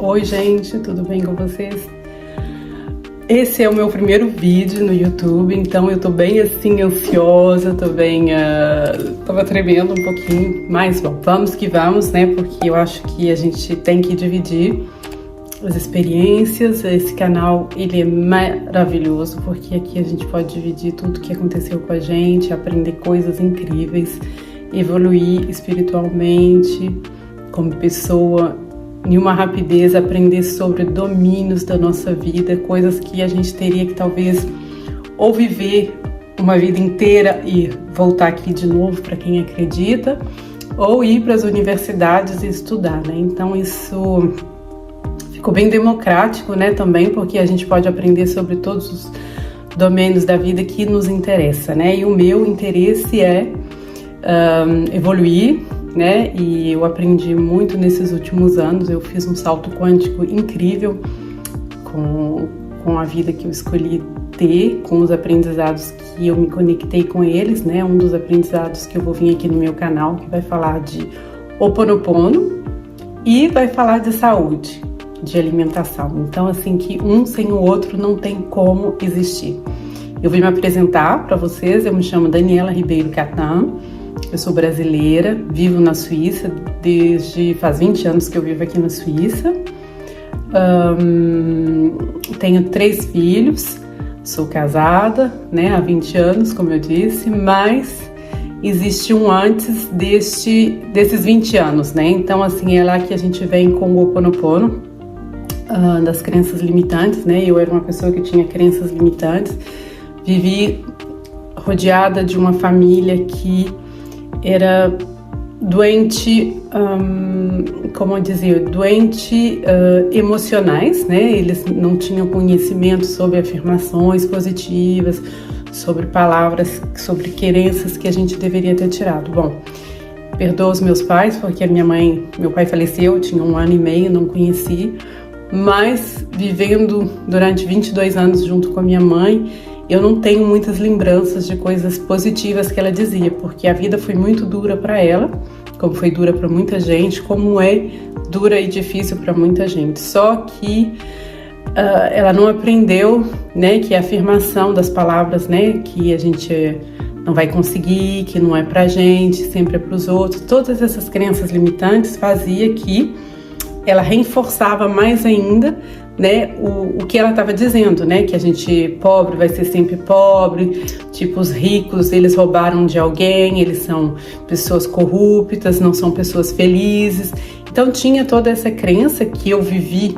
Oi gente, tudo bem com vocês? Esse é o meu primeiro vídeo no YouTube, então eu tô bem assim ansiosa, tava tremendo um pouquinho, mas bom, vamos que vamos, né? Porque eu acho que a gente tem que dividir as experiências. Esse canal, ele é maravilhoso, porque aqui a gente pode dividir tudo que aconteceu com a gente, aprender coisas incríveis, evoluir espiritualmente, como pessoa, em uma rapidez, aprender sobre domínios da nossa vida, coisas que a gente teria que talvez ou viver uma vida inteira e voltar aqui de novo para quem acredita, ou ir para as universidades e estudar, né? Então isso ficou bem democrático, né, também, porque a gente pode aprender sobre todos os domínios da vida que nos interessa, né? E o meu interesse é evoluir, né? E eu aprendi muito nesses últimos anos. Eu fiz um salto quântico incrível com a vida que eu escolhi ter, com os aprendizados que eu me conectei com eles, né? Um dos aprendizados que eu vou vir aqui no meu canal, que vai falar de Ho'oponopono e vai falar de saúde, de alimentação. Então, assim, que um sem o outro não tem como existir. Eu vim me apresentar para vocês. Eu me chamo Daniela Ribeiro Catan. Eu sou brasileira, vivo na Suíça, faz 20 anos que eu vivo aqui na Suíça. Tenho 3 filhos, sou casada, né, há 20 anos, como eu disse, mas existe um antes desses 20 anos, né? Então, assim, é lá que a gente vem com o Ho'oponopono, das crenças limitantes, né? Eu era uma pessoa que tinha crenças limitantes, vivi rodeada de uma família que era doente, emocionais, né? Eles não tinham conhecimento sobre afirmações positivas, sobre palavras, sobre crenças que a gente deveria ter tirado. Bom, perdoo os meus pais, porque meu pai faleceu, eu tinha 1 ano e meio, não conheci, mas vivendo durante 22 anos junto com a minha mãe, eu não tenho muitas lembranças de coisas positivas que ela dizia, porque a vida foi muito dura para ela, como foi dura para muita gente, como é dura e difícil para muita gente. Só que ela não aprendeu, né, que a afirmação das palavras, né, que a gente não vai conseguir, que não é pra gente, sempre é pros outros. Todas essas crenças limitantes fazia que ela reforçava mais ainda, né, o que ela estava dizendo, né, que a gente pobre vai ser sempre pobre, tipo, os ricos, eles roubaram de alguém, eles são pessoas corruptas, não são pessoas felizes. Então tinha toda essa crença que eu vivi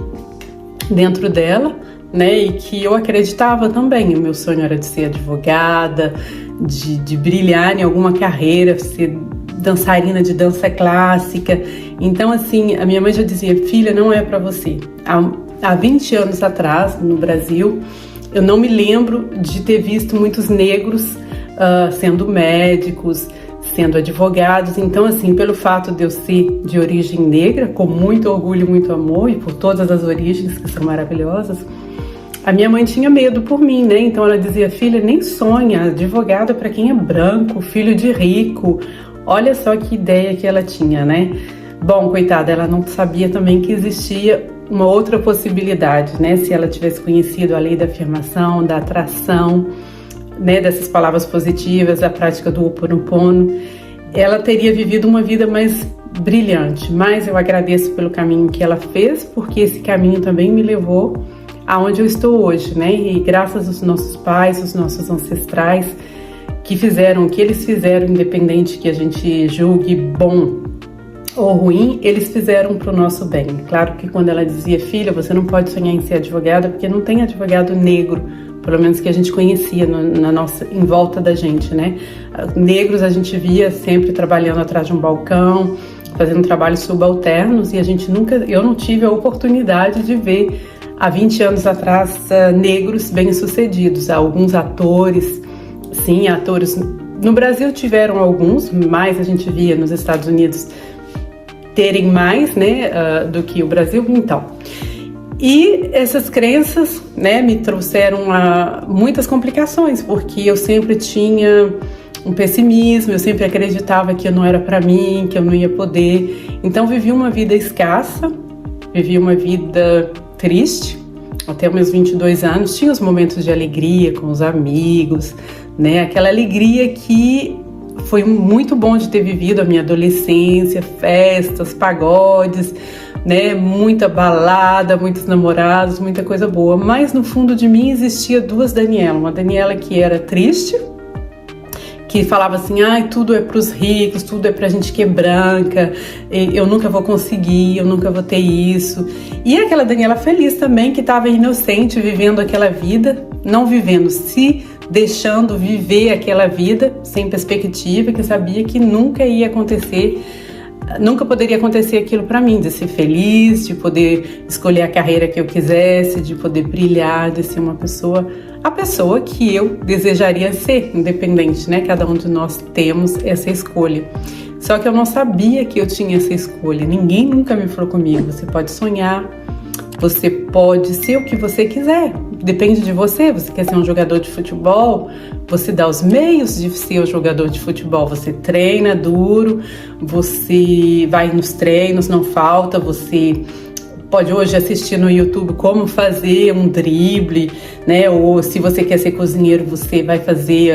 dentro dela, né, e que eu acreditava também. O meu sonho era de ser advogada, de brilhar em alguma carreira, ser dançarina de dança clássica. Então, assim, a minha mãe já dizia: filha, não é para você. Há 20 anos atrás, no Brasil, eu não me lembro de ter visto muitos negros sendo médicos, sendo advogados. Então, assim, pelo fato de eu ser de origem negra, com muito orgulho e muito amor, e por todas as origens que são maravilhosas, a minha mãe tinha medo por mim, né? Então ela dizia: filha, nem sonha, advogado para quem é branco, filho de rico. Olha só que ideia que ela tinha, né? Bom, coitada, ela não sabia também que existia uma outra possibilidade, né? Se ela tivesse conhecido a lei da afirmação, da atração, né, dessas palavras positivas, a prática do Ho'oponopono, ela teria vivido uma vida mais brilhante. Mas eu agradeço pelo caminho que ela fez, porque esse caminho também me levou aonde eu estou hoje, né? E graças aos nossos pais, aos nossos ancestrais, que fizeram o que eles fizeram, independente que a gente julgue bom ou ruim, eles fizeram para o nosso bem. Claro que quando ela dizia: filha, você não pode sonhar em ser advogada, porque não tem advogado negro, pelo menos que a gente conhecia em volta da gente, né? Negros a gente via sempre trabalhando atrás de um balcão, fazendo trabalhos subalternos, e eu não tive a oportunidade de ver há 20 anos atrás negros bem-sucedidos. Alguns atores, sim, atores no Brasil tiveram alguns, mas a gente via nos Estados Unidos terem mais, né, do que o Brasil. Então, e essas crenças, né, me trouxeram a muitas complicações, porque eu sempre tinha um pessimismo, eu sempre acreditava que não era para mim, que eu não ia poder. Então vivi uma vida escassa, vivi uma vida triste até os meus 22 anos. Tinha os momentos de alegria com os amigos, né? Aquela alegria que foi muito bom de ter vivido a minha adolescência, festas, pagodes, né? Muita balada, muitos namorados, muita coisa boa. Mas no fundo de mim existia duas Daniela. Uma Daniela que era triste, que falava assim, ai, tudo é pros ricos, tudo é pra gente que é branca, eu nunca vou conseguir, eu nunca vou ter isso. E aquela Daniela feliz também, que estava inocente, vivendo aquela vida, não vivendo, se deixando viver aquela vida sem perspectiva, que sabia que nunca ia acontecer, nunca poderia acontecer aquilo para mim, de ser feliz, de poder escolher a carreira que eu quisesse, de poder brilhar, de ser uma pessoa, a pessoa que eu desejaria ser, independente, né? Cada um de nós temos essa escolha. Só que eu não sabia que eu tinha essa escolha. Ninguém nunca me falou comigo. Você pode sonhar, você pode ser o que você quiser. Depende de você. Você quer ser um jogador de futebol? Você dá os meios de ser um jogador de futebol. Você treina duro, você vai nos treinos, não falta, você pode hoje assistir no YouTube como fazer um drible, né? Ou se você quer ser cozinheiro, você vai fazer...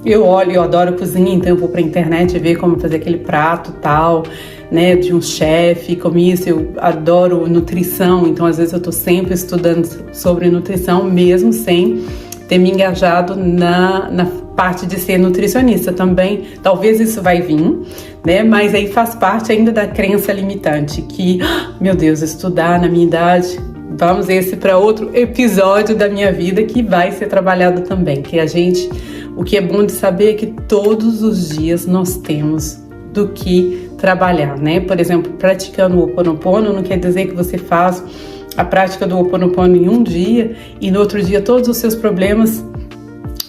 Eu adoro cozinha, então eu vou pra internet ver como fazer aquele prato tal, né? De um chefe, como isso. Eu adoro nutrição, então às vezes eu tô sempre estudando sobre nutrição, mesmo sem ter me engajado na parte de ser nutricionista também. Talvez isso vai vir, né? Mas aí faz parte ainda da crença limitante que, meu Deus, estudar na minha idade, vamos esse para outro episódio da minha vida que vai ser trabalhado também, que o que é bom de saber é que todos os dias nós temos do que trabalhar, né? Por exemplo, praticando o Ho Oponopono não quer dizer que você faz a prática do Ho Oponopono em um dia e no outro dia todos os seus problemas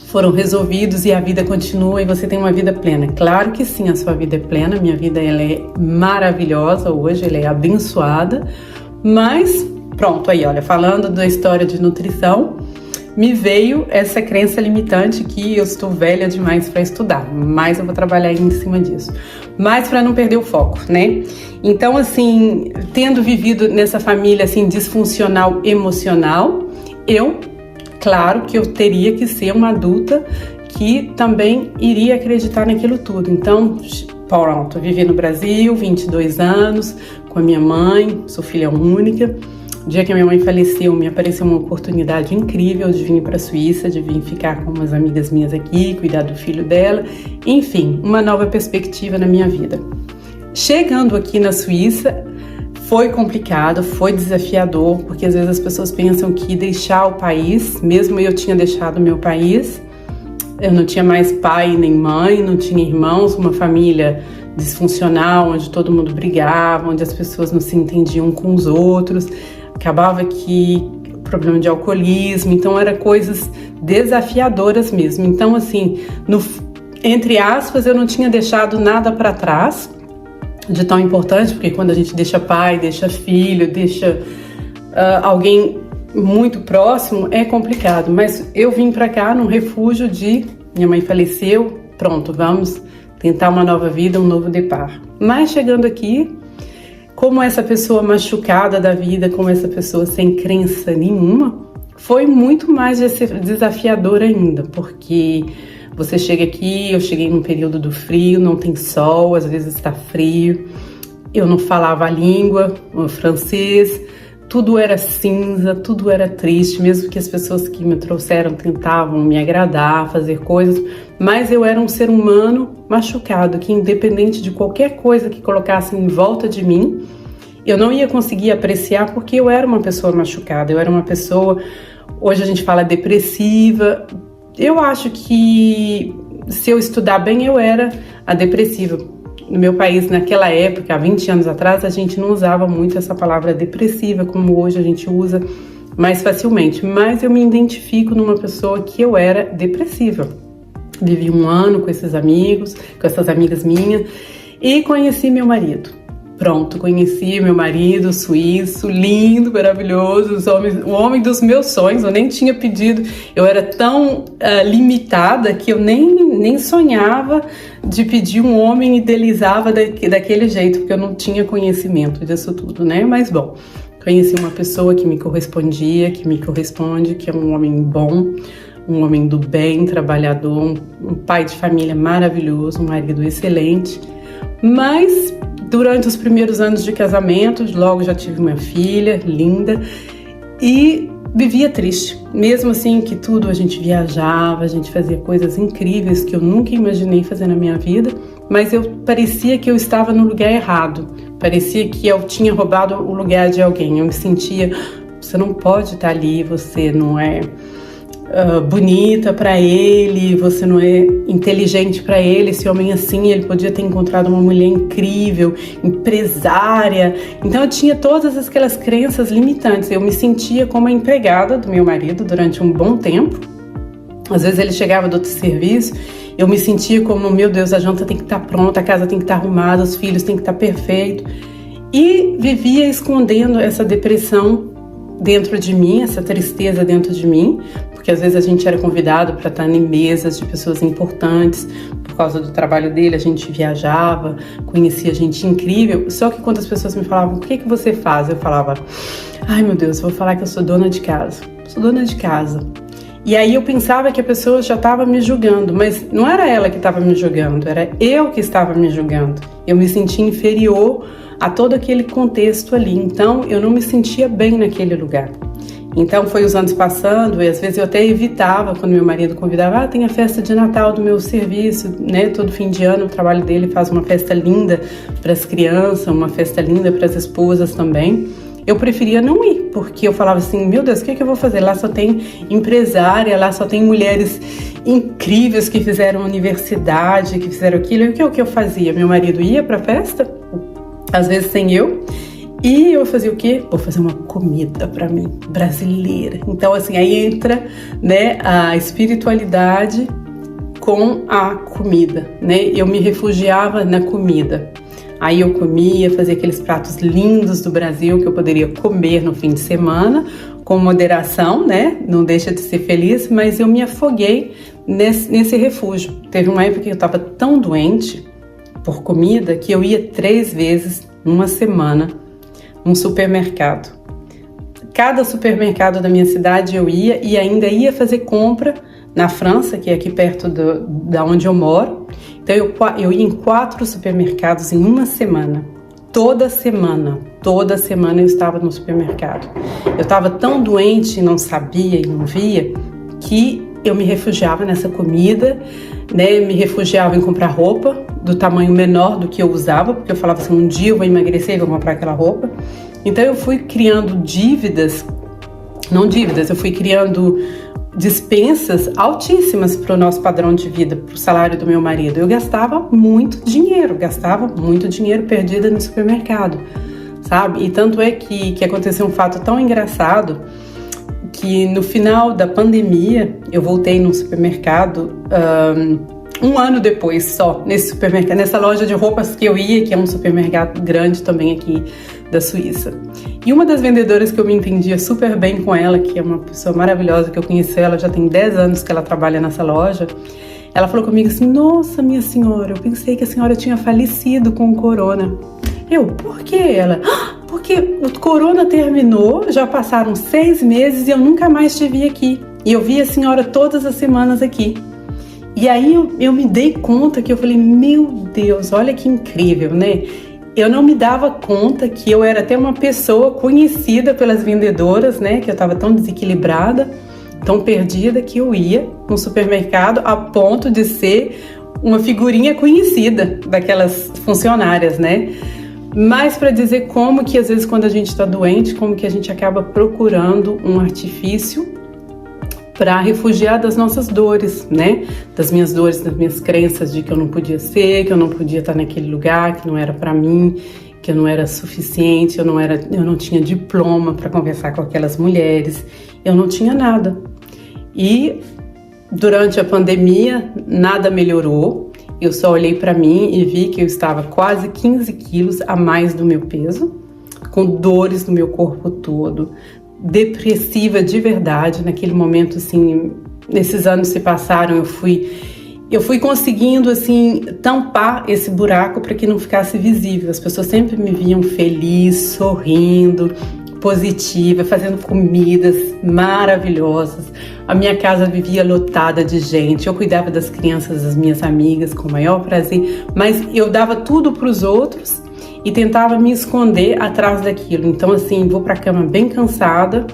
foram resolvidos e a vida continua e você tem uma vida plena. Claro que sim, a sua vida é plena, minha vida ela é maravilhosa hoje, ela é abençoada, mas pronto, aí olha, falando da história de nutrição, me veio essa crença limitante que eu estou velha demais para estudar, mas eu vou trabalhar em cima disso. Mas para não perder o foco, né? Então, assim, tendo vivido nessa família assim disfuncional emocional, claro que eu teria que ser uma adulta que também iria acreditar naquilo tudo. Então, pronto, vivi no Brasil, 22 anos, com a minha mãe, sou filha única. No dia que a minha mãe faleceu, me apareceu uma oportunidade incrível de vir para a Suíça, de vir ficar com umas amigas minhas aqui, cuidar do filho dela. Enfim, uma nova perspectiva na minha vida. Chegando aqui na Suíça, foi complicado, foi desafiador, porque às vezes as pessoas pensam que deixar o país, mesmo eu tinha deixado o meu país, eu não tinha mais pai nem mãe, não tinha irmãos, uma família disfuncional, onde todo mundo brigava, onde as pessoas não se entendiam com os outros, acabava que problema de alcoolismo, então eram coisas desafiadoras mesmo. Então assim, entre aspas, eu não tinha deixado nada para trás de tão importante, porque quando a gente deixa pai, deixa filho, deixa alguém muito próximo, é complicado. Mas eu vim para cá num refúgio minha mãe faleceu, pronto, vamos tentar uma nova vida, um novo depar. Mas chegando aqui, como essa pessoa machucada da vida, como essa pessoa sem crença nenhuma, foi muito mais desafiador ainda, porque você chega aqui, eu cheguei num período do frio, não tem sol, às vezes está frio, eu não falava a língua, o francês, tudo era cinza, tudo era triste, mesmo que as pessoas que me trouxeram tentavam me agradar, fazer coisas, mas eu era um ser humano machucado, que independente de qualquer coisa que colocassem em volta de mim, eu não ia conseguir apreciar porque eu era uma pessoa machucada, eu era uma pessoa, hoje a gente fala depressiva. Eu acho que se eu estudar bem, eu era a depressiva. No meu país, naquela época, há 20 anos atrás, a gente não usava muito essa palavra depressiva, como hoje a gente usa mais facilmente. Mas eu me identifico numa pessoa que eu era depressiva. Vivi um ano com esses amigos, com essas amigas minhas, e conheci meu marido. Pronto, conheci meu marido suíço, lindo, maravilhoso, o homem dos meus sonhos. Eu nem tinha pedido, eu era tão limitada que eu nem sonhava de pedir um homem, idealizava daquele jeito, porque eu não tinha conhecimento disso tudo, né? Mas bom, conheci uma pessoa que me correspondia, que me corresponde, que é um homem bom, um homem do bem, trabalhador, um pai de família maravilhoso, um marido excelente. Mas durante os primeiros anos de casamento, logo já tive uma filha linda e vivia triste. Mesmo assim que tudo, a gente viajava, a gente fazia coisas incríveis que eu nunca imaginei fazer na minha vida, mas parecia que eu estava no lugar errado. Parecia que eu tinha roubado o lugar de alguém. Eu me sentia, você não pode estar ali, você não é bonita para ele, você não é inteligente para ele. Esse homem assim, ele podia ter encontrado uma mulher incrível, empresária. Então eu tinha todas aquelas crenças limitantes. Eu me sentia como a empregada do meu marido durante um bom tempo. Às vezes ele chegava do outro serviço, eu me sentia como, meu Deus, a janta tem que estar pronta, a casa tem que estar arrumada, os filhos têm que estar perfeitos. E vivia escondendo essa depressão dentro de mim, essa tristeza dentro de mim, porque às vezes a gente era convidado para estar em mesas de pessoas importantes, por causa do trabalho dele, a gente viajava, conhecia gente incrível, só que quando as pessoas me falavam, o que você faz? Eu falava, ai meu Deus, eu vou falar que eu sou dona de casa, sou dona de casa. E aí eu pensava que a pessoa já estava me julgando, mas não era ela que estava me julgando, era eu que estava me julgando. Eu me sentia inferior a todo aquele contexto ali, então eu não me sentia bem naquele lugar. Então foi os anos passando e às vezes eu até evitava quando meu marido convidava, tem a festa de Natal do meu serviço, né? Todo fim de ano o trabalho dele faz uma festa linda para as crianças, uma festa linda para as esposas também. Eu preferia não ir, porque eu falava assim, meu Deus, o que eu vou fazer? Lá só tem empresária, lá só tem mulheres incríveis que fizeram universidade, que fizeram aquilo. E o que eu fazia? Meu marido ia para a festa, às vezes sem eu, e eu fazia o quê? Vou fazer uma comida para mim, brasileira. Então, assim, aí entra, né, a espiritualidade com a comida, né? Eu me refugiava na comida. Aí eu comia, fazia aqueles pratos lindos do Brasil que eu poderia comer no fim de semana, com moderação, né? Não deixa de ser feliz, mas eu me afoguei nesse refúgio. Teve uma época que eu estava tão doente por comida que eu ia 3 vezes numa semana num supermercado. Cada supermercado da minha cidade eu ia e ainda ia fazer compra na França, que é aqui perto da onde eu moro. Então eu ia em 4 supermercados em uma semana. Toda semana eu estava no supermercado. Eu estava tão doente e não sabia e não via que eu me refugiava nessa comida, né? Me refugiava em comprar roupa do tamanho menor do que eu usava, porque eu falava assim, um dia eu vou emagrecer e vou comprar aquela roupa. Então eu fui criando eu fui criando dispensas altíssimas para o nosso padrão de vida, para o salário do meu marido. Eu gastava muito dinheiro perdida no supermercado, sabe? E tanto é que aconteceu um fato tão engraçado que no final da pandemia eu voltei num supermercado um ano depois só, nesse supermercado, nessa loja de roupas que eu ia, que é um supermercado grande também aqui da Suíça. E uma das vendedoras que eu me entendia super bem com ela, que é uma pessoa maravilhosa, que eu conheci ela, já tem 10 anos que ela trabalha nessa loja, ela falou comigo assim, nossa, minha senhora, eu pensei que a senhora tinha falecido com o corona. Eu, por quê? Ela, porque o corona terminou, já passaram 6 meses e eu nunca mais te vi aqui. E eu vi a senhora todas as semanas aqui. E aí eu me dei conta que eu falei, meu Deus, olha que incrível, né? Eu não me dava conta que eu era até uma pessoa conhecida pelas vendedoras, né? Que eu estava tão desequilibrada, tão perdida, que eu ia no supermercado a ponto de ser uma figurinha conhecida daquelas funcionárias, né? Mas para dizer como que às vezes quando a gente está doente, como que a gente acaba procurando um artifício para refugiar das nossas dores, né? Das minhas dores, das minhas crenças de que eu não podia ser, que eu não podia estar naquele lugar, que não era para mim, que eu não era suficiente, eu não tinha diploma para conversar com aquelas mulheres, eu não tinha nada. E durante a pandemia nada melhorou. Eu só olhei para mim e vi que eu estava quase 15 quilos a mais do meu peso, com dores no meu corpo todo, depressiva de verdade. Naquele momento, assim, nesses anos se passaram, eu fui conseguindo, assim, tampar esse buraco para que não ficasse visível. As pessoas sempre me viam feliz, sorrindo, positiva, fazendo comidas maravilhosas. A minha casa vivia lotada de gente, eu cuidava das crianças, das minhas amigas com o maior prazer, mas eu dava tudo para os outros e tentava me esconder atrás daquilo. Então assim, vou para a cama bem cansada,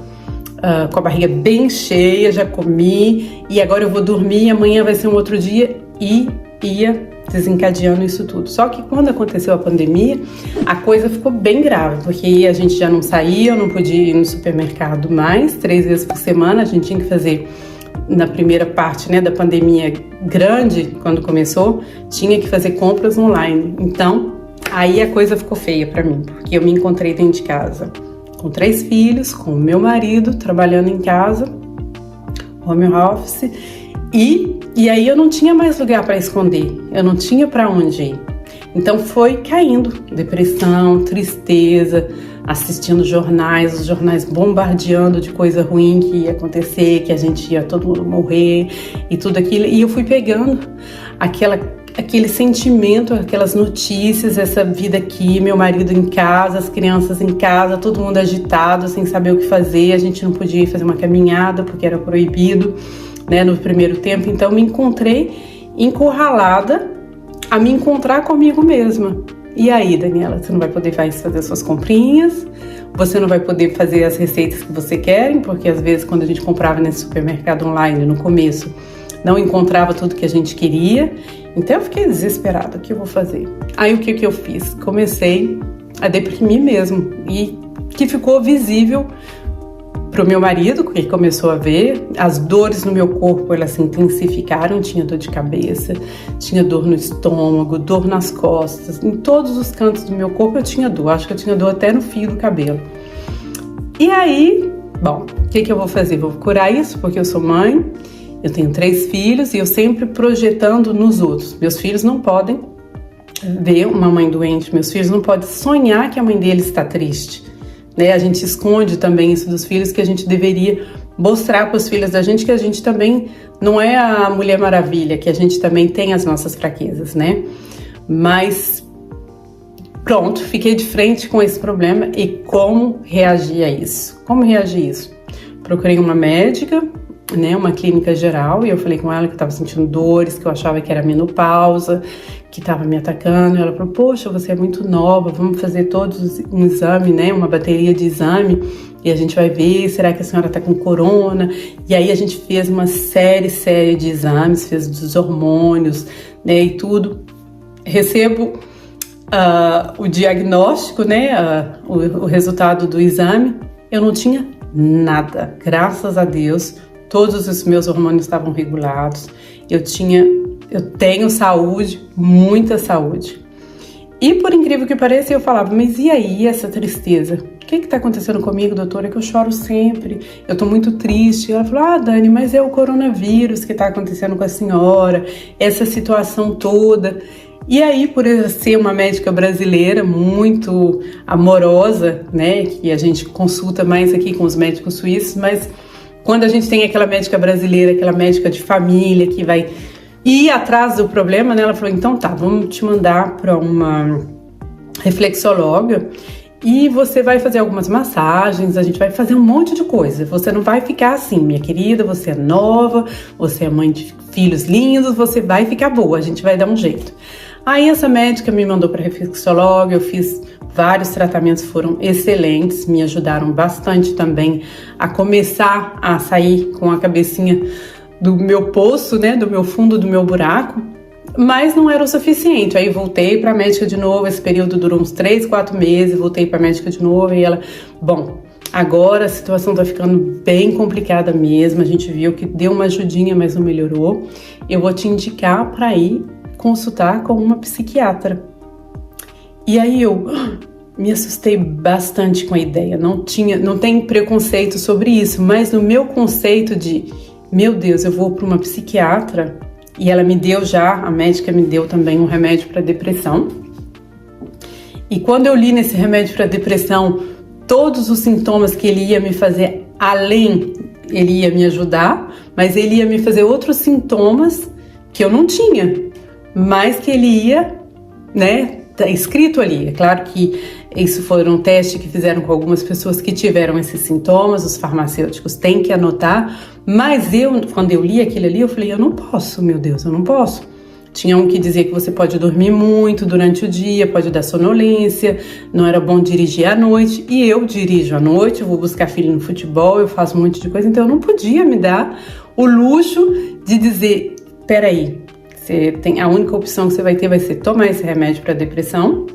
com a barriga bem cheia, já comi e agora eu vou dormir e amanhã vai ser um outro dia, e ia desencadeando isso tudo. Só que quando aconteceu a pandemia, a coisa ficou bem grave, porque a gente já não saía, eu não podia ir no supermercado mais, 3 vezes por semana, a gente tinha que fazer, na primeira parte, né, da pandemia grande, quando começou, tinha que fazer compras online. Então, aí a coisa ficou feia para mim, porque eu me encontrei dentro de casa, com 3 filhos, com o meu marido, trabalhando em casa, home office, e aí eu não tinha mais lugar para esconder, eu não tinha para onde ir. Então foi caindo, depressão, tristeza, assistindo jornais, os jornais bombardeando de coisa ruim que ia acontecer, que a gente ia todo mundo morrer e tudo aquilo. E eu fui pegando aquele sentimento, aquelas notícias, essa vida aqui, meu marido em casa, as crianças em casa, todo mundo agitado, sem saber o que fazer, a gente não podia ir fazer uma caminhada porque era proibido, né, no primeiro tempo. Então me encontrei encurralada a me encontrar comigo mesma. E aí, Daniela, você não vai poder fazer suas comprinhas, você não vai poder fazer as receitas que você quer, porque às vezes quando a gente comprava nesse supermercado online no começo, não encontrava tudo que a gente queria. Então eu fiquei desesperada, o que eu vou fazer? Aí o que eu fiz? Comecei a deprimir mesmo, e que ficou visível para o meu marido, que começou a ver, as dores no meu corpo, elas se intensificaram, tinha dor de cabeça, tinha dor no estômago, dor nas costas, em todos os cantos do meu corpo eu tinha dor, acho que eu tinha dor até no fio do cabelo. E aí, bom, o que eu vou fazer? Vou curar isso, porque eu sou mãe, eu tenho 3 filhos e eu sempre projetando nos outros. Meus filhos não podem ver uma mãe doente, meus filhos não podem sonhar que a mãe deles está triste. A gente esconde também isso dos filhos, que a gente deveria mostrar para os filhos da gente que a gente também não é a Mulher Maravilha, que a gente também tem as nossas fraquezas, né? Mas pronto, fiquei de frente com esse problema e como reagir a isso? Como reagir a isso? Procurei uma médica, né, uma clínica geral, e eu falei com ela que eu estava sentindo dores, que eu achava que era menopausa, que estava me atacando. E ela falou: poxa, você é muito nova, vamos fazer todos um exame, né, uma bateria de exame, e a gente vai ver, será que a senhora está com corona? E aí a gente fez uma série de exames, fez dos hormônios, né, e tudo. Recebo o diagnóstico, né, o resultado do exame, eu não tinha nada, graças a Deus. Todos os meus hormônios estavam regulados, eu tenho saúde, muita saúde. E por incrível que pareça, eu falava: mas e aí essa tristeza? O que está acontecendo comigo, doutora? É que eu choro sempre, eu estou muito triste. Ela falou: ah, Dani, mas é o coronavírus que está acontecendo com a senhora, essa situação toda. E aí, por ser uma médica brasileira muito amorosa, né, que a gente consulta mais aqui com os médicos suíços, mas quando a gente tem aquela médica brasileira, aquela médica de família que vai ir atrás do problema, né? Ela falou: então tá, vamos te mandar para uma reflexóloga e você vai fazer algumas massagens, a gente vai fazer um monte de coisa. Você não vai ficar assim, minha querida, você é nova, você é mãe de filhos lindos, você vai ficar boa, a gente vai dar um jeito. Aí essa médica me mandou para reflexóloga, eu fiz vários tratamentos, foram excelentes, me ajudaram bastante também a começar a sair com a cabecinha do meu poço, né, do meu fundo, do meu buraco, mas não era o suficiente. Aí voltei para a médica de novo, esse período durou uns 3, 4 meses, voltei para a médica de novo e ela: bom, agora a situação tá ficando bem complicada mesmo, a gente viu que deu uma ajudinha, mas não melhorou, eu vou te indicar para ir consultar com uma psiquiatra. E aí eu me assustei bastante com a ideia, não tem preconceito sobre isso, mas no meu conceito de, meu Deus, eu vou para uma psiquiatra, e ela me deu a médica me deu também um remédio para depressão, e quando eu li nesse remédio para depressão todos os sintomas que ele ia me fazer, além, ele ia me ajudar, mas ele ia me fazer outros sintomas que eu não tinha, mas que ele ia, né, tá escrito ali. É claro que Isso foi um teste que fizeram com algumas pessoas que tiveram esses sintomas, os farmacêuticos têm que anotar, mas quando eu li aquilo ali, eu falei, eu não posso, meu Deus, eu não posso. Tinha um que dizia que você pode dormir muito durante o dia, pode dar sonolência, não era bom dirigir à noite, e eu dirijo à noite, eu vou buscar filho no futebol, eu faço um monte de coisa, então eu não podia me dar o luxo de dizer, peraí, a única opção que você vai ter vai ser tomar esse remédio para depressão,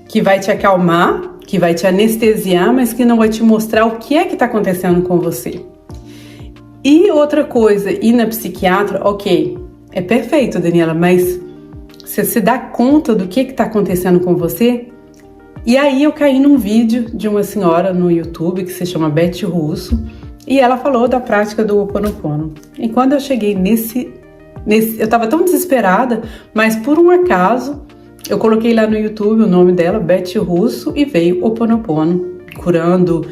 que vai te acalmar, que vai te anestesiar, mas que não vai te mostrar o que é que está acontecendo com você. E outra coisa, ir na psiquiatra, ok, é perfeito, Daniela, mas você se dá conta do que está acontecendo com você? E aí eu caí num vídeo de uma senhora no YouTube que se chama Beth Russo e ela falou da prática do Ho'oponopono. E quando eu cheguei eu estava tão desesperada, mas por um acaso eu coloquei lá no YouTube o nome dela, Beth Russo, e veio Ho'oponopono, curando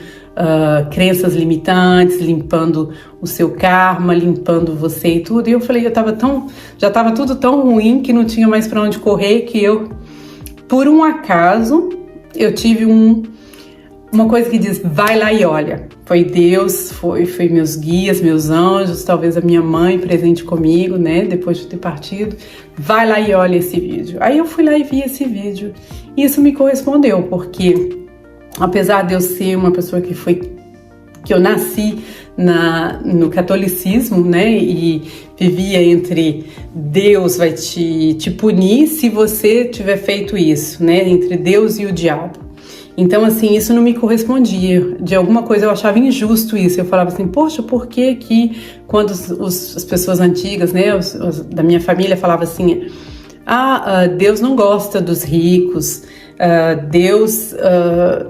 crenças limitantes, limpando o seu karma, limpando você e tudo. E eu falei, já estava tudo tão ruim que não tinha mais para onde correr, que por um acaso, eu tive uma coisa que diz, vai lá e olha. Foi Deus, foi meus guias, meus anjos, talvez a minha mãe presente comigo, né, depois de ter partido. Vai lá e olha esse vídeo. Aí eu fui lá e vi esse vídeo. E isso me correspondeu, porque apesar de eu ser uma pessoa que eu nasci no catolicismo, né, e vivia entre Deus vai te punir se você tiver feito isso, né, entre Deus e o diabo. Então, assim, isso não me correspondia. De alguma coisa eu achava injusto isso. Eu falava assim, poxa, por que quando as pessoas antigas, né, da minha família falavam assim, Deus não gosta dos ricos, Deus,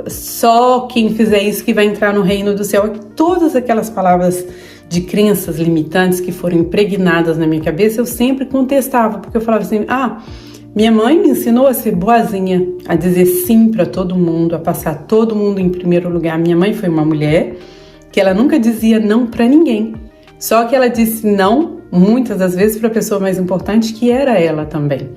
só quem fizer isso que vai entrar no reino do céu. Todas aquelas palavras de crenças limitantes que foram impregnadas na minha cabeça, eu sempre contestava, porque eu falava assim, minha mãe me ensinou a ser boazinha, a dizer sim para todo mundo, a passar todo mundo em primeiro lugar. Minha mãe foi uma mulher que ela nunca dizia não para ninguém, só que ela disse não muitas das vezes para a pessoa mais importante, que era ela também.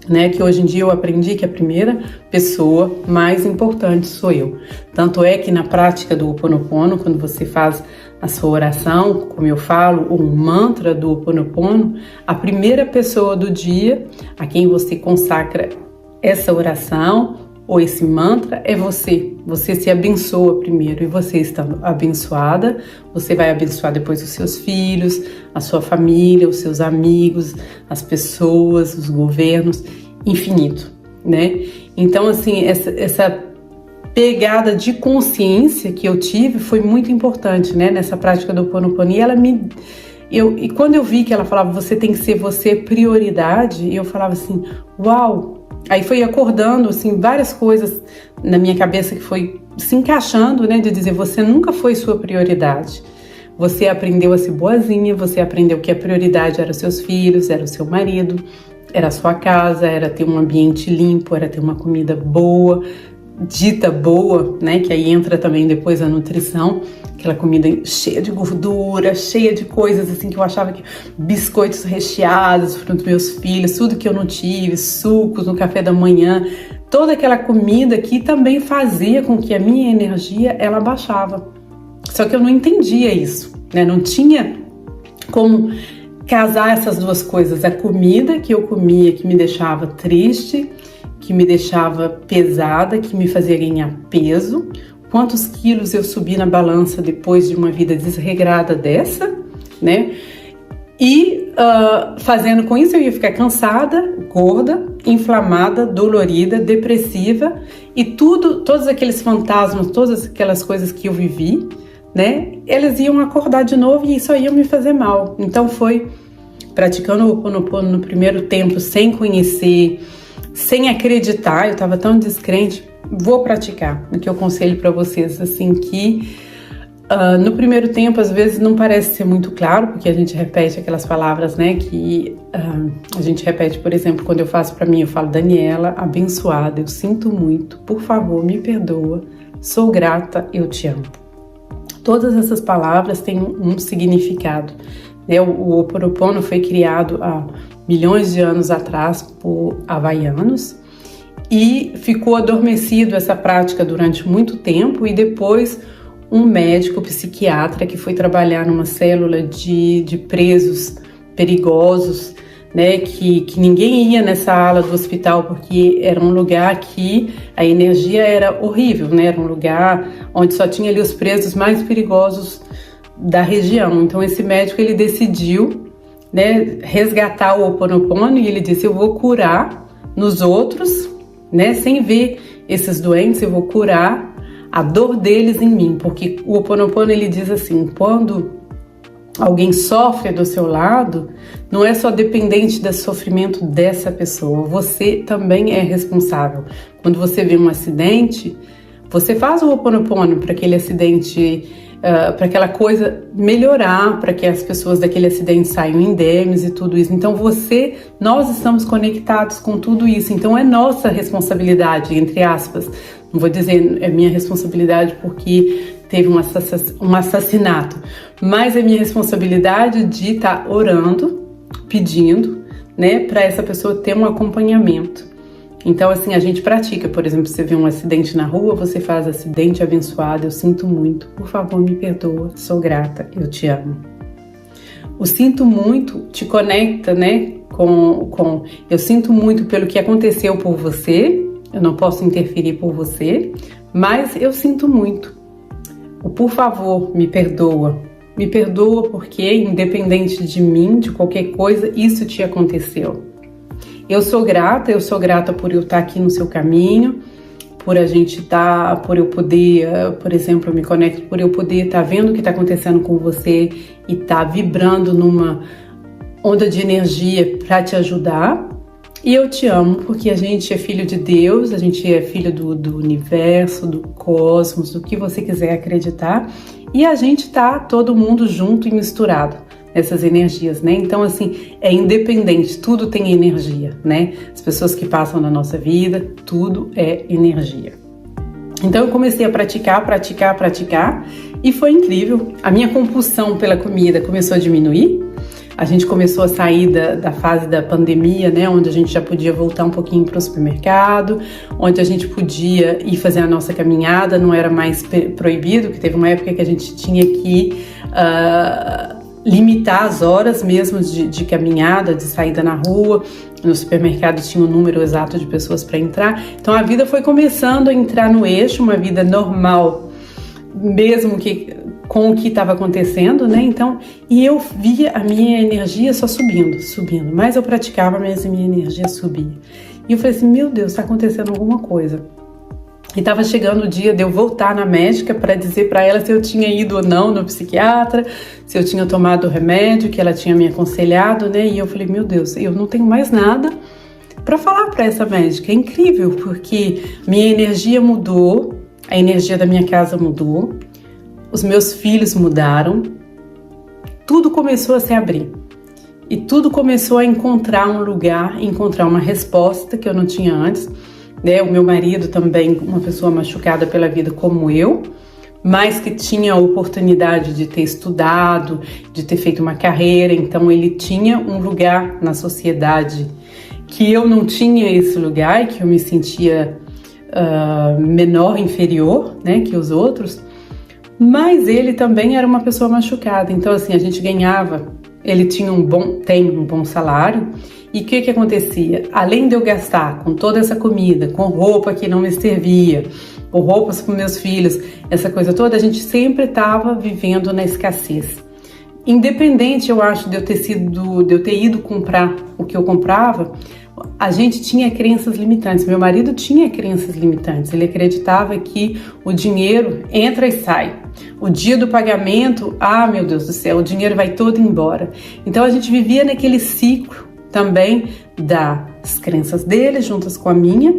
Né, que hoje em dia eu aprendi que a primeira pessoa mais importante sou eu. Tanto é que na prática do Ho'oponopono, quando você faz a sua oração, como eu falo, ou um mantra do Ho'oponopono, a primeira pessoa do dia a quem você consacra essa oração ou esse mantra é você. Você se abençoa primeiro, e você estando abençoada, você vai abençoar depois os seus filhos, a sua família, os seus amigos, as pessoas, os governos, infinito, né? Então, assim, essa pegada de consciência que eu tive foi muito importante, né? Nessa prática do Ho'oponopono. E quando eu vi que ela falava, você tem que ser você prioridade, eu falava assim, uau! Aí foi acordando, assim, várias coisas na minha cabeça que foi se encaixando, né? De dizer, você nunca foi sua prioridade. Você aprendeu a ser boazinha, você aprendeu que a prioridade era os seus filhos, era o seu marido, era a sua casa, era ter um ambiente limpo, era ter uma comida boa, dita boa, né? Que aí entra também depois a nutrição, aquela comida cheia de gordura, cheia de coisas assim que eu achava que biscoitos recheados para os meus filhos, tudo que eu não tive, sucos no café da manhã, toda aquela comida que também fazia com que a minha energia ela baixava. Só que eu não entendia isso, né? Não tinha como casar essas duas coisas, a comida que eu comia que me deixava triste, que me deixava pesada, que me fazia ganhar peso, quantos quilos eu subi na balança depois de uma vida desregrada dessa, né? E fazendo com isso eu ia ficar cansada, gorda, inflamada, dolorida, depressiva e todos aqueles fantasmas, todas aquelas coisas que eu vivi, né? Eles iam acordar de novo e isso ia me fazer mal. Então foi praticando o Ho'oponopono no primeiro tempo, sem conhecer, sem acreditar, eu estava tão descrente, vou praticar. O que eu aconselho para vocês, assim, que no primeiro tempo, às vezes, não parece ser muito claro, porque a gente repete aquelas palavras, né, que a gente repete, por exemplo, quando eu faço para mim, eu falo, Daniela, abençoada, eu sinto muito, por favor, me perdoa, sou grata, eu te amo. Todas essas palavras têm um significado, né? O Ho'oponopono foi criado há milhões de anos atrás por havaianos e ficou adormecido essa prática durante muito tempo, e depois um médico psiquiatra que foi trabalhar numa célula de presos perigosos, né, que ninguém ia nessa ala do hospital porque era um lugar que a energia era horrível, né, era um lugar onde só tinha ali os presos mais perigosos da região. Então esse médico, ele decidiu, né, resgatar o Ho'oponopono, e ele disse: eu vou curar nos outros, né, sem ver esses doentes, eu vou curar a dor deles em mim, porque o Ho'oponopono, ele diz assim: quando alguém sofre do seu lado, não é só dependente do sofrimento dessa pessoa, você também é responsável. Quando você vê um acidente, você faz o Ho'oponopono para aquele acidente, para aquela coisa melhorar, para que as pessoas daquele acidente saiam indemnes e tudo isso. Então nós estamos conectados com tudo isso, então é nossa responsabilidade, entre aspas. Não vou dizer é minha responsabilidade porque teve um assassinato, mas é minha responsabilidade de estar orando, pedindo, né, para essa pessoa ter um acompanhamento. Então, assim, a gente pratica, por exemplo, você vê um acidente na rua, você faz: acidente abençoado, eu sinto muito, por favor me perdoa, sou grata, eu te amo. O sinto muito te conecta, né, com eu sinto muito pelo que aconteceu por você, eu não posso interferir por você, mas eu sinto muito. O por favor me perdoa porque, independente de mim, de qualquer coisa, isso te aconteceu. Eu sou grata por eu estar aqui no seu caminho, por a gente estar, por eu poder, por exemplo, eu me conecto, por eu poder estar vendo o que está acontecendo com você e estar vibrando numa onda de energia para te ajudar. E eu te amo porque a gente é filho de Deus, a gente é filho do universo, do cosmos, do que você quiser acreditar, e a gente tá todo mundo junto e misturado nessas energias, né? Então, assim, é independente, tudo tem energia, né? As pessoas que passam na nossa vida, tudo é energia. Então eu comecei a praticar, e foi incrível. A minha compulsão pela comida começou a diminuir. A gente começou a sair da fase da pandemia, né, onde a gente já podia voltar um pouquinho para o supermercado, onde a gente podia ir fazer a nossa caminhada, não era mais proibido, que teve uma época que a gente tinha que limitar as horas mesmo de caminhada, de saída na rua. No supermercado tinha um número exato de pessoas para entrar. Então a vida foi começando a entrar no eixo, uma vida normal, mesmo que com o que estava acontecendo, né? Então, e eu via a minha energia só subindo. Mas eu praticava, mas a minha energia subia. E eu falei assim: meu Deus, está acontecendo alguma coisa. E estava chegando o dia de eu voltar na médica para dizer para ela se eu tinha ido ou não no psiquiatra, se eu tinha tomado o remédio que ela tinha me aconselhado, né? E eu falei: meu Deus, eu não tenho mais nada para falar para essa médica. É incrível, porque minha energia mudou, a energia da minha casa mudou, os meus filhos mudaram, tudo começou a se abrir. E tudo começou a encontrar um lugar, encontrar uma resposta que eu não tinha antes, né? O meu marido também, uma pessoa machucada pela vida como eu, mas que tinha a oportunidade de ter estudado, de ter feito uma carreira, então ele tinha um lugar na sociedade que eu não tinha esse lugar e que eu me sentia menor, inferior, né, que os outros. Mas ele também era uma pessoa machucada, então assim, a gente ganhava, ele tinha tem um bom salário, e o que acontecia? Além de eu gastar com toda essa comida, com roupa que não me servia, com roupas para meus filhos, essa coisa toda, a gente sempre estava vivendo na escassez. Independente, eu acho, de eu ter ido comprar o que eu comprava, a gente tinha crenças limitantes. Meu marido tinha crenças limitantes. Ele acreditava que o dinheiro entra e sai. O dia do pagamento, meu Deus do céu, o dinheiro vai todo embora. Então a gente vivia naquele ciclo também das crenças dele juntas com a minha.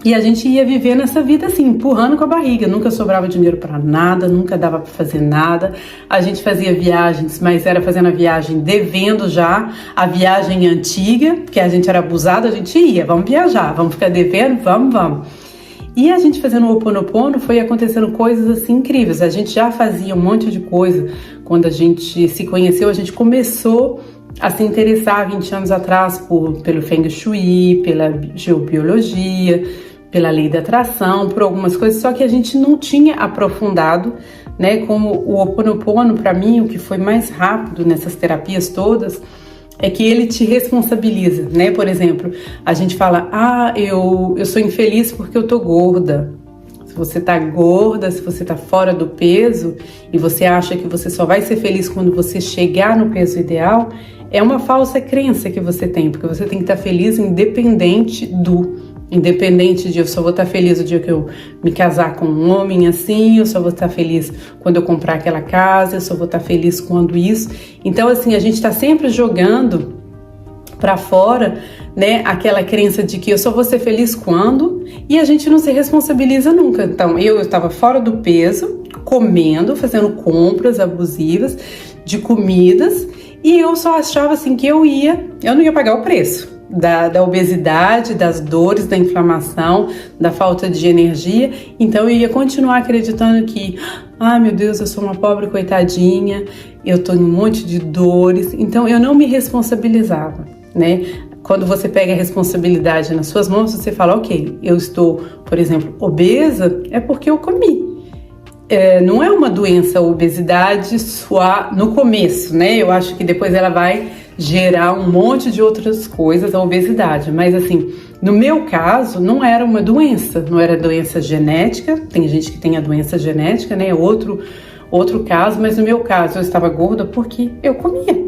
E a gente ia viver nessa vida assim, empurrando com a barriga. Nunca sobrava dinheiro para nada, nunca dava para fazer nada. A gente fazia viagens, mas era fazendo a viagem devendo já a viagem antiga, porque a gente era abusado, a gente ia, vamos viajar, vamos ficar devendo, vamos. E a gente fazendo o Ho'oponopono, foi acontecendo coisas assim incríveis. A gente já fazia um monte de coisa. Quando a gente se conheceu, a gente começou a se interessar 20 anos atrás pelo Feng Shui, pela geobiologia, pela lei da atração, por algumas coisas, só que a gente não tinha aprofundado, né? Como o Ho'oponopono, para mim, o que foi mais rápido nessas terapias todas, é que ele te responsabiliza, né? Por exemplo, a gente fala, eu sou infeliz porque eu tô gorda. Se você tá gorda, se você tá fora do peso e você acha que você só vai ser feliz quando você chegar no peso ideal, é uma falsa crença que você tem, porque você tem que estar feliz independente de eu só vou estar feliz o dia que eu me casar com um homem assim, eu só vou estar feliz quando eu comprar aquela casa, eu só vou estar feliz quando isso. Então, assim, a gente está sempre jogando para fora, né, aquela crença de que eu só vou ser feliz quando, e a gente não se responsabiliza nunca. Então, eu estava fora do peso, comendo, fazendo compras abusivas de comidas, e eu só achava assim que eu não ia pagar o preço da obesidade, das dores, da inflamação, da falta de energia. Então eu ia continuar acreditando que, meu Deus, eu sou uma pobre coitadinha, eu tô em um monte de dores. Então eu não me responsabilizava, né? Quando você pega a responsabilidade nas suas mãos, você fala, ok, eu estou, por exemplo, obesa, é porque eu comi. Não é uma doença, a obesidade só no começo, né? Eu acho que depois ela vai gerar um monte de outras coisas, a obesidade. Mas assim, no meu caso, não era uma doença, não era doença genética. Tem gente que tem a doença genética, né? Outro caso, mas no meu caso eu estava gorda porque eu comia.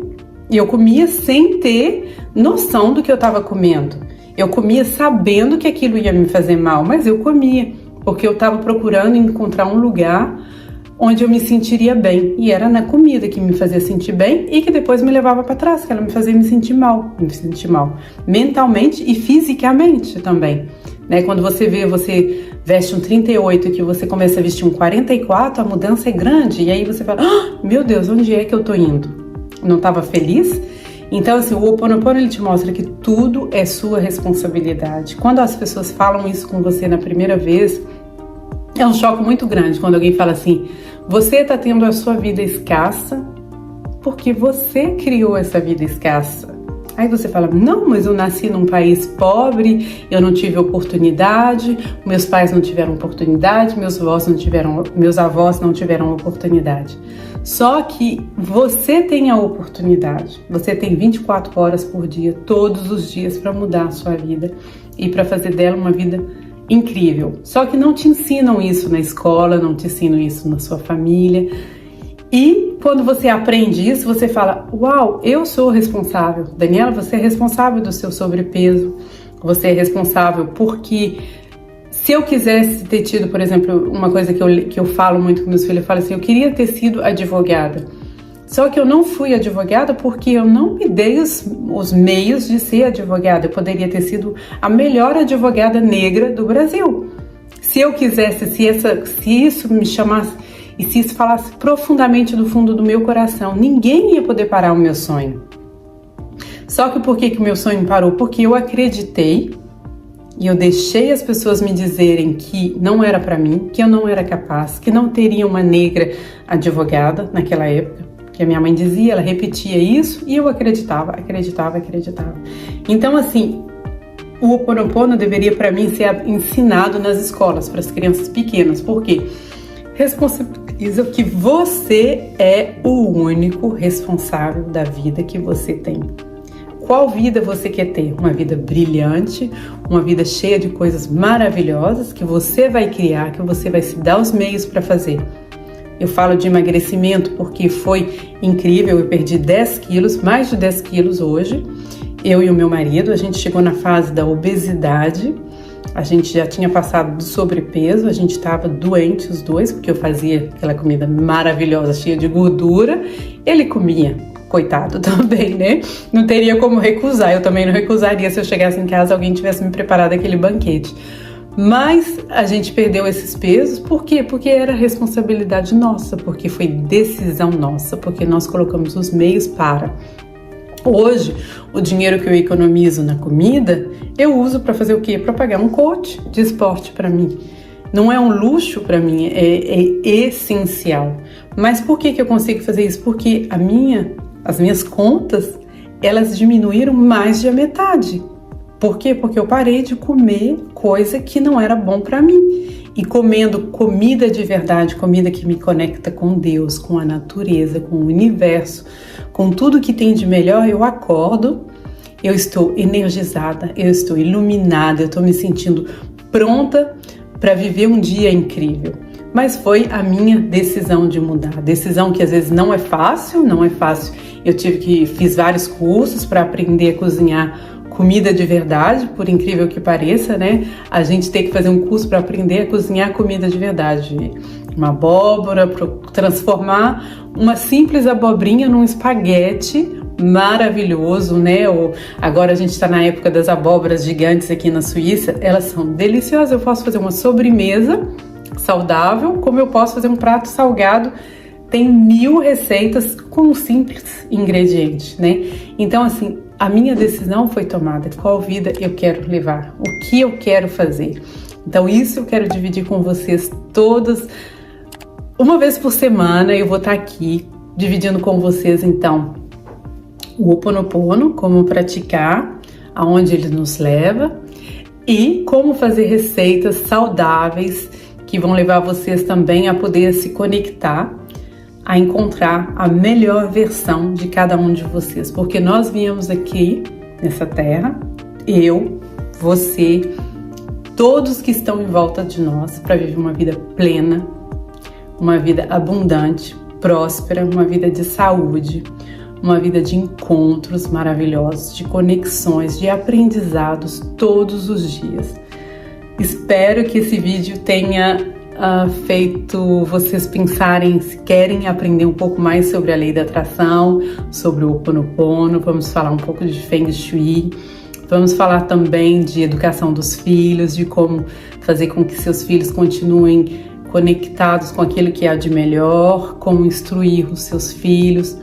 E eu comia sem ter noção do que eu estava comendo. Eu comia sabendo que aquilo ia me fazer mal, mas eu comia porque eu estava procurando encontrar um lugar onde eu me sentiria bem. E era na comida que me fazia sentir bem e que depois me levava para trás, que ela me fazia me sentir mal mentalmente e fisicamente também. Né? Quando você veste um 38 e que você começa a vestir um 44, a mudança é grande. E aí você fala, meu Deus, onde é que eu tô indo? Não estava feliz? Então, assim, o Ho'oponopono, ele te mostra que tudo é sua responsabilidade. Quando as pessoas falam isso com você na primeira vez, é um choque muito grande quando alguém fala assim, você está tendo a sua vida escassa porque você criou essa vida escassa. Aí você fala, não, mas eu nasci num país pobre, eu não tive oportunidade, meus pais não tiveram oportunidade, meus avós não tiveram oportunidade. Só que você tem a oportunidade, você tem 24 horas por dia, todos os dias para mudar a sua vida e para fazer dela uma vida incrível. Só que não te ensinam isso na escola, não te ensinam isso na sua família. E quando você aprende isso, você fala, uau, eu sou responsável. Daniela, você é responsável do seu sobrepeso. Você é responsável porque se eu quisesse ter tido, por exemplo, uma coisa que eu falo muito com meus filhos, eu falo assim, eu queria ter sido advogada. Só que eu não fui advogada porque eu não me dei os meios de ser advogada. Eu poderia ter sido a melhor advogada negra do Brasil. Se eu quisesse, se isso me chamasse, e se isso falasse profundamente do fundo do meu coração, ninguém ia poder parar o meu sonho. Só que por que o meu sonho parou? Porque eu acreditei e eu deixei as pessoas me dizerem que não era para mim, que eu não era capaz, que não teria uma negra advogada naquela época. Que a minha mãe dizia, ela repetia isso e eu acreditava. Então, assim, o Ho'oponopono deveria para mim ser ensinado nas escolas, para as crianças pequenas. Por quê? Responsabiliza que você é o único responsável da vida que você tem. Qual vida você quer ter? Uma vida brilhante, uma vida cheia de coisas maravilhosas que você vai criar, que você vai se dar os meios para fazer. Eu falo de emagrecimento porque foi incrível, eu perdi 10 quilos, mais de 10 quilos hoje. Eu e o meu marido, a gente chegou na fase da obesidade, a gente já tinha passado do sobrepeso, a gente estava doente os dois, porque eu fazia aquela comida maravilhosa, cheia de gordura, ele comia, coitado também, né? Não teria como recusar, eu também não recusaria se eu chegasse em casa e alguém tivesse me preparado aquele banquete. Mas a gente perdeu esses pesos, por quê? Porque era responsabilidade nossa, porque foi decisão nossa, porque nós colocamos os meios para. Hoje, o dinheiro que eu economizo na comida, eu uso para fazer o quê? Para pagar um coach de esporte para mim. Não é um luxo para mim, é essencial. Mas por que eu consigo fazer isso? Porque as minhas contas, elas diminuíram mais de a metade. Por quê? Porque eu parei de comer coisa que não era bom para mim. E comendo comida de verdade, comida que me conecta com Deus, com a natureza, com o universo, com tudo que tem de melhor, eu acordo, eu estou energizada, eu estou iluminada, eu estou me sentindo pronta para viver um dia incrível. Mas foi a minha decisão de mudar. Decisão que às vezes não é fácil. Eu fiz vários cursos para aprender a cozinhar comida de verdade, por incrível que pareça, né? A gente tem que fazer um curso para aprender a cozinhar comida de verdade. Uma abóbora, para transformar uma simples abobrinha num espaguete maravilhoso, né? Agora a gente está na época das abóboras gigantes aqui na Suíça. Elas são deliciosas. Eu posso fazer uma sobremesa saudável, como eu posso fazer um prato salgado. Tem 1000 receitas com um simples ingrediente, né? Então, assim, a minha decisão foi tomada. Qual vida eu quero levar? O que eu quero fazer? Então, isso eu quero dividir com vocês todas. Uma vez por semana eu vou estar aqui dividindo com vocês, então, o Ho'oponopono, como praticar, aonde ele nos leva e como fazer receitas saudáveis que vão levar vocês também a poder se conectar, a encontrar a melhor versão de cada um de vocês, porque nós viemos aqui nessa terra, eu, você, todos que estão em volta de nós, para viver uma vida plena, uma vida abundante, próspera, uma vida de saúde, uma vida de encontros maravilhosos, de conexões, de aprendizados todos os dias. Espero que esse vídeo tenha feito vocês pensarem se querem aprender um pouco mais sobre a lei da atração, sobre o Ho'oponopono. Vamos falar um pouco de Feng Shui, vamos falar também de educação dos filhos, de como fazer com que seus filhos continuem conectados com aquilo que há de melhor, como instruir os seus filhos,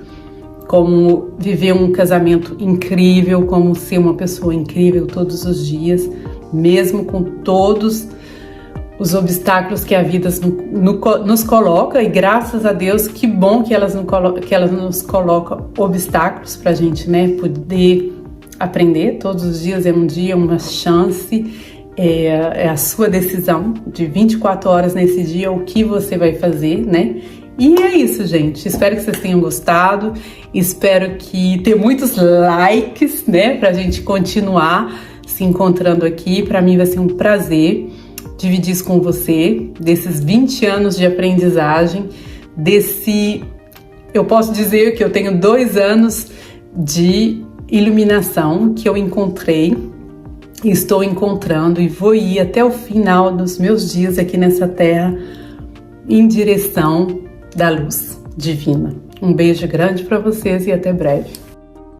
como viver um casamento incrível, como ser uma pessoa incrível todos os dias, mesmo com todos os obstáculos que a vida nos coloca, e graças a Deus, que bom que que elas nos colocam obstáculos para a gente, né, poder aprender. Todos os dias é um dia, uma chance, é a sua decisão de 24 horas nesse dia, o que você vai fazer, né? E é isso, gente. Espero que vocês tenham gostado. Espero que tenha muitos likes, né, pra gente continuar se encontrando aqui. Para mim vai ser um prazer dividir isso com você, desses 20 anos de aprendizagem, eu posso dizer que eu tenho 2 anos de iluminação que eu encontrei, estou encontrando e vou ir até o final dos meus dias aqui nessa terra em direção da luz divina. Um beijo grande para vocês e até breve.